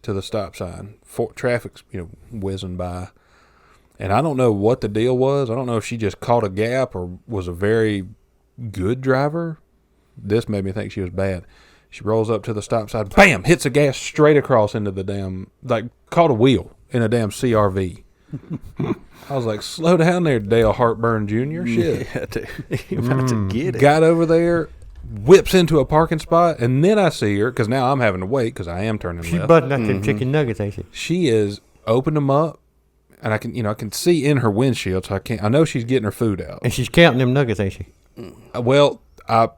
to the stop sign. Traffic's, whizzing by. And I don't know what the deal was. I don't know if she just caught a gap or was a very good driver. This made me think she was bad. She rolls up to the stop sign, bam, hits the gas straight across into the damn, caught a wheel in a damn CRV. I was like, slow down there, Dale Hartburn Jr. Shit. Yeah, dude. You about to get it. Got over there, whips into a parking spot, and then I see her, because now I'm having to wait because I am turning She left. butting out them chicken nuggets, ain't she? She is opened them up, and I can see in her windshield, so I know she's getting her food out. And she's counting them nuggets, ain't she? Well,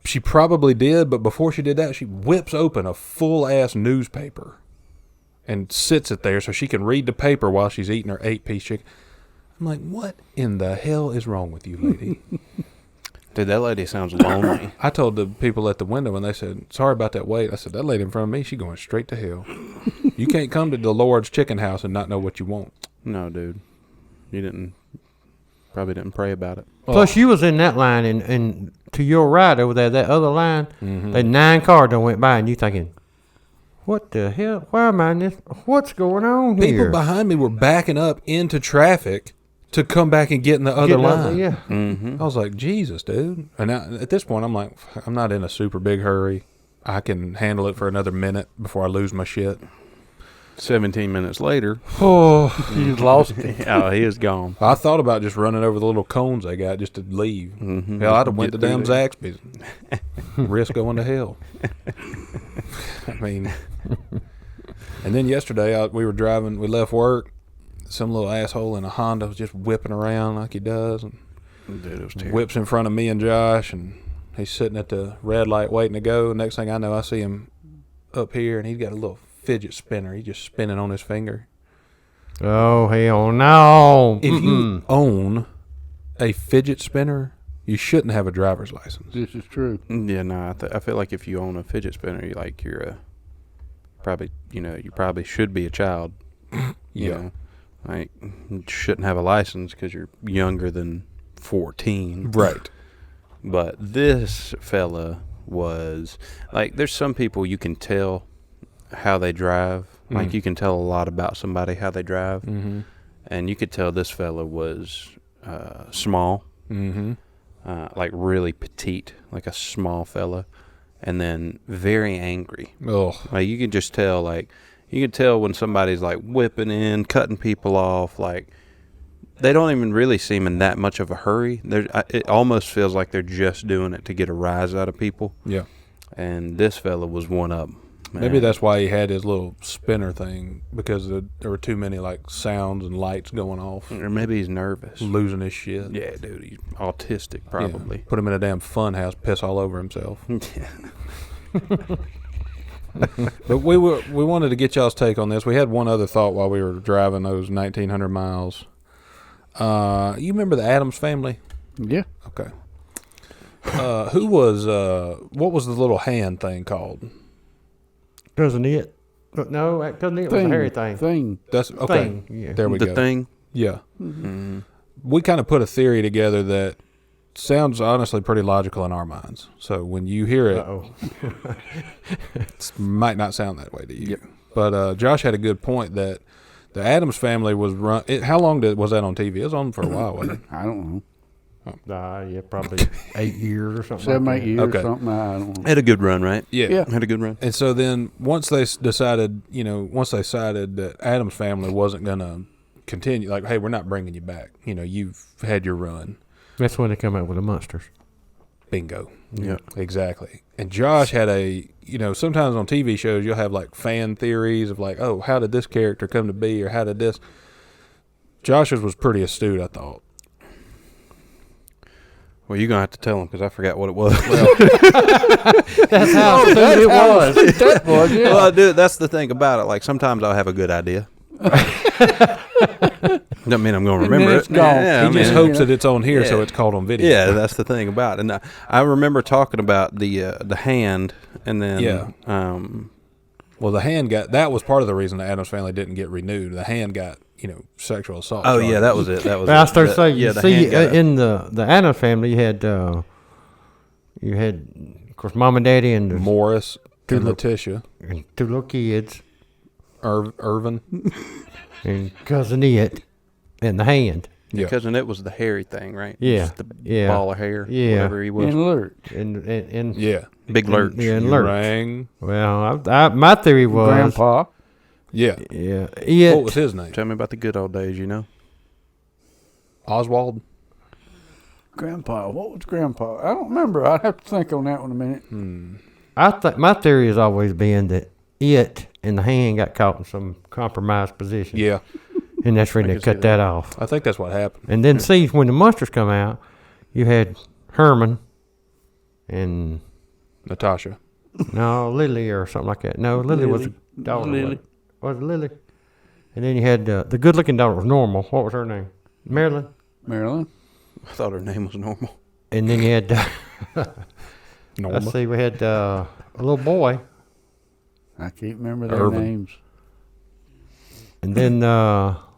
she probably did, but before she did that, she whips open a full-ass newspaper and sits it there so she can read the paper while she's eating her 8-piece chicken. I'm like, what in the hell is wrong with you, lady? Dude, that lady sounds lonely. I told the people at the window, and they said, sorry about that wait. I said, that lady in front of me, she going straight to hell. You can't come to the Lord's Chicken House and not know what you want. No, dude. You probably didn't pray about it. Plus, you was in that line, and to your right over there, that other line, that 9 cars done went by, and you thinking, what the hell? Why am I in this? What's going on People here? behind me were backing up into traffic to come back and get in the other line. Yeah. I was like, Jesus, dude. And now, at this point, I'm like, I'm not in a super big hurry. I can handle it for another minute before I lose my shit. 17 minutes later, Oh, You lost it. oh, he is gone. I thought about just running over the little cones they got just to leave. Hell, I'd have went to Get damn through Zaxby's. Risk going to hell. I mean, and then yesterday we were driving. We left work. Some little asshole in a Honda was just whipping around like he does, and Dude, it was terrible. whips in front of me and Josh, and he's sitting at the red light waiting to go. Next thing I know, I see him up here, and he's got a little fidget spinner. He's just spinning on his finger. Oh, hell no. If you own a fidget spinner, you shouldn't have a driver's license. This is true. Yeah, no, I feel like if you own a fidget spinner, you're probably, you probably should be a child. You know? Like, you shouldn't have a license because you're younger than 14. Right. But this fella was, like, there's some people you can tell how they drive. Like, you can tell a lot about somebody how they drive. Mm-hmm. And you could tell this fella was small. Mm-hmm. Like really petite, like a small fella, and then very angry. Oh, Like you can just tell, like you can tell when somebody's like whipping in, cutting people off. Like they don't even really seem in that much of a hurry. It almost feels like they're just doing it to get a rise out of people. yeah. And this fella was one up. Man. Maybe that's why he had his little spinner thing, because there were too many like sounds and lights going off. Or maybe he's nervous. Losing his shit. Yeah, dude, he's autistic probably. Yeah. Put him in a damn fun house, piss all over himself. But we wanted to get y'all's take on this. We had one other thought while we were driving those 1,900 miles. You remember the Addams Family? Yeah. Okay. Who was what was the little hand thing called? Cousin It. No, Cousin It was a hairy thing. Thing. That's okay. Thing, yeah. There we The go. thing. Yeah. Mm-hmm. We kind of put a theory together that sounds honestly pretty logical in our minds. So when you hear it, it might not sound that way to you. Yep. But Josh had a good point that the Addams Family was run. How long was that on TV? It was on for a while, wasn't it? I don't know. Yeah, probably 8 years or something. 7, like 8 that. years Okay. or something. I don't know. Had a good run, right? Yeah. Had a good run. And so then once they decided that Addams Family wasn't going to continue, like, hey, we're not bringing you back. You've had your run. That's when they come out with the monsters. Bingo. Yeah. Exactly. And Josh had sometimes on TV shows you'll have like fan theories of like, oh, how did this character come to be, or how did this? Josh's was pretty astute, I thought. Well, you're going to have to tell him because I forgot what it was. That's how it was. That was, yeah. Well, dude, that's the thing about it. Like, sometimes I'll have a good idea. Doesn't mean I'm going to remember then it. it's gone. Yeah, He I just mean, hopes that it's on here, so Yeah. it's called on video. Yeah, that's the thing about it. And I remember talking about the hand, and then Yeah. Well, the hand that was part of the reason the Addams Family didn't get renewed. The hand got sexual assault. oh charges. yeah, that was it. That was. Well, I it. started The- saying, yeah, you the see, hand got- in the Addams Family, you had, of course, Mom and Daddy and Morris Two and little- Letitia, and 2 little kids, Irvin. and Cousin It, and the hand. Yeah. Cousin, it was the hairy thing, right? Yeah, Just the yeah. ball of hair. Yeah. Whatever he was. And Lurch. And Yeah. Big lurch. Yeah, and You Lurch. rang. Well, my theory was, Grandpa. Yeah. yeah, It. What was his name? Tell me about the good old days. Oswald. Grandpa. What was Grandpa? I don't remember. I'd have to think on that one a minute. I think my theory has always been that it and the hand got caught in some compromised position. Yeah, And that's when they cut that off. I think that's what happened. And then see, when the monsters come out, you had Herman and Natasha. no Lily or something like that. No, Lily was a daughter. Lily. Was it Lily? And then you had the good-looking daughter was Normal. What was her name? Marilyn. Marilyn. I thought her name was Normal. And then you had Norma. let's see, we had a little boy. I can't remember their Irvin. names. And then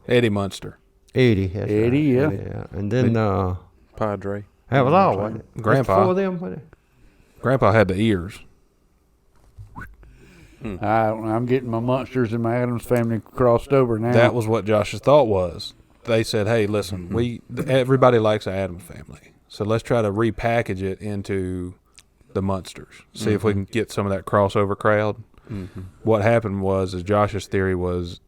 Eddie Munster. Eddie. That's Eddie, right. yeah. And then Padre. that was all, wasn't it? Grandpa. That's 4 of them, wasn't it? Grandpa had the ears. I'm getting my monsters and my Adams family crossed over now. That was what Josh's thought was. They said, "Hey, listen, everybody likes the Addams Family, so let's try to repackage it into the Munsters. See if we can get some of that crossover crowd." What happened was, Josh's theory was,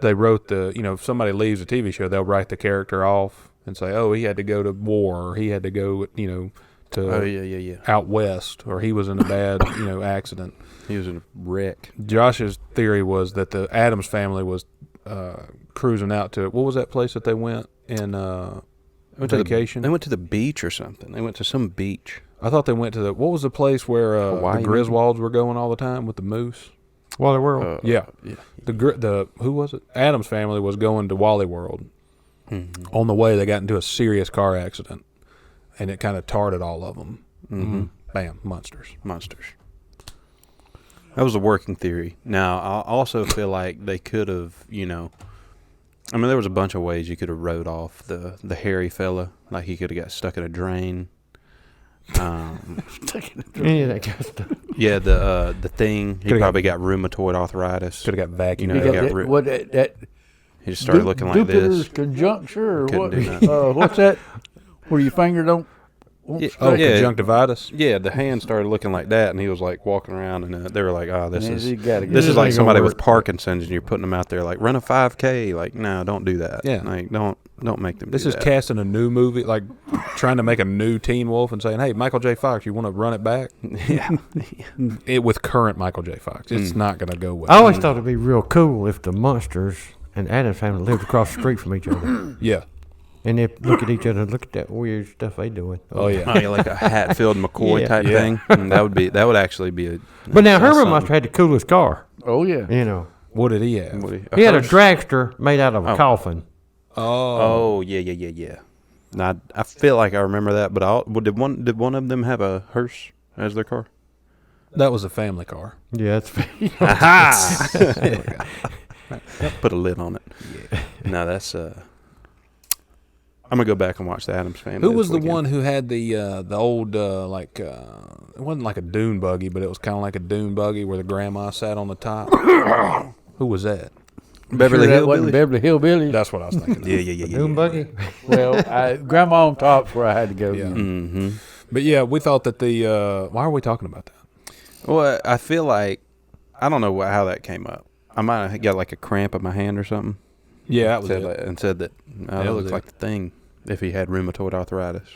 they wrote if somebody leaves a TV show, they'll write the character off and say, "Oh, he had to go to war, or he had to go, to Oh, yeah. out west, or he was in a bad, accident." He was in a wreck. Josh's theory was that the Addams Family was cruising out to, what was that place that they went in vacation? They went to the beach or something. They went to some beach. I thought they went to what was the place where Hawaii, the Griswolds were going all the time with the moose? Wally World. Yeah. Yeah. The who was it? Addams Family was going to Wally World. On the way, they got into a serious car accident, and it kind of tarred all of them. Bam, monsters. That was a working theory. Now, I also feel like they could have, there was a bunch of ways you could have wrote off the hairy fella. Like he could have got stuck in a drain. Any of that kind of stuff. Yeah, the thing. He probably got rheumatoid arthritis. Could have got vacuumed. You know, You got got ri- that, what that He just started looking like Jupiter's this. conjuncture, or Couldn't what? do nothing. What's that? Where your finger don't. Yeah, Conjunctivitis. Yeah, the hand started looking like that, and he was like walking around, and they were like, "Oh, this Man, is you gotta get this it. is like ain't somebody gonna with work. Parkinson's, and you're putting them out there like run a 5K." Like, no, don't do that. Yeah. like don't make them. This do is that. casting a new movie, like trying to make a new Teen Wolf and saying, "Hey, Michael J. Fox, you want to run it back?" Yeah, With current Michael J. Fox, it's not going to go well. I always thought it'd be real cool if the monsters and Addams family lived across the street from each other. Yeah. And they look at each other and look at that weird stuff they doing. Oh yeah. Oh, yeah, like a Hatfield McCoy Yeah. type Yeah. thing. And that would actually be a. But now that's Herman must have something. had the coolest car. Oh yeah. You know, What did he have? he had a hearse? dragster made out of a coffin. Oh yeah. Now I feel like I remember that, but did one of them have a hearse as their car? That was a family car. Yeah, that's Put a lid on it. Yeah. No, that's I'm gonna go back and watch the Addams Family. Who this was the weekend. one who had the old it wasn't like a dune buggy, but it was kind of like a dune buggy where the grandma sat on the top? Who was that? Beverly Sure that Hillbillies? wasn't Beverly Hillbillies. That's what I was thinking. Of. Yeah. Doom buggy. Well, Grandma on Top's where I had to go. Yeah. Mm-hmm. But yeah, we thought that why are we talking about that? Well, I feel like I don't know how that came up. I might have got like a cramp in my hand or something. Yeah, that was said it. that, and said that That that was looks it. like the thing if he had rheumatoid arthritis.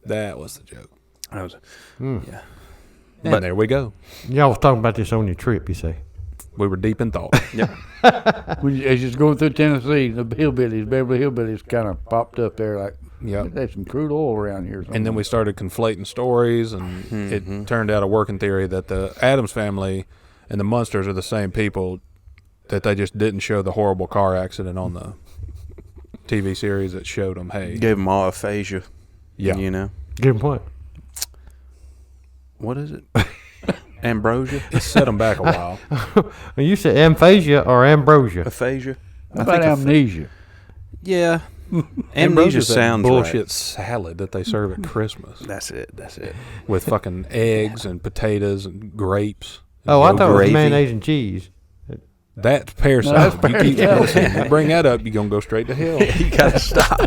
That was the joke. That was Hmm. yeah. And But- there we go. Y'all was talking about this on your trip, you say. We were deep in thought. As you're going through Tennessee, the hillbillies, Beverly Hillbillies, kind of popped up there like, Yep. there's some crude oil around here. And then we started conflating stories, and it turned out a working theory that the Addams Family and the Munsters are the same people, that they just didn't show the horrible car accident on the TV series that showed them, hey. Gave them all aphasia. Yeah. Give him what? What is it? Ambrosia? It set them back a while. Well, you said amphasia or ambrosia. Aphasia? What about amnesia? Yeah. Amnesia Ambrosia's that sounds bullshit right. salad that they serve at Christmas That's it. with fucking eggs and potatoes and grapes. Oh, I No thought it was gravy. mayonnaise and cheese. That's pear No, that's salad. pear You keep salad. listen, you bring that up, you're gonna go straight to hell. You gotta stop.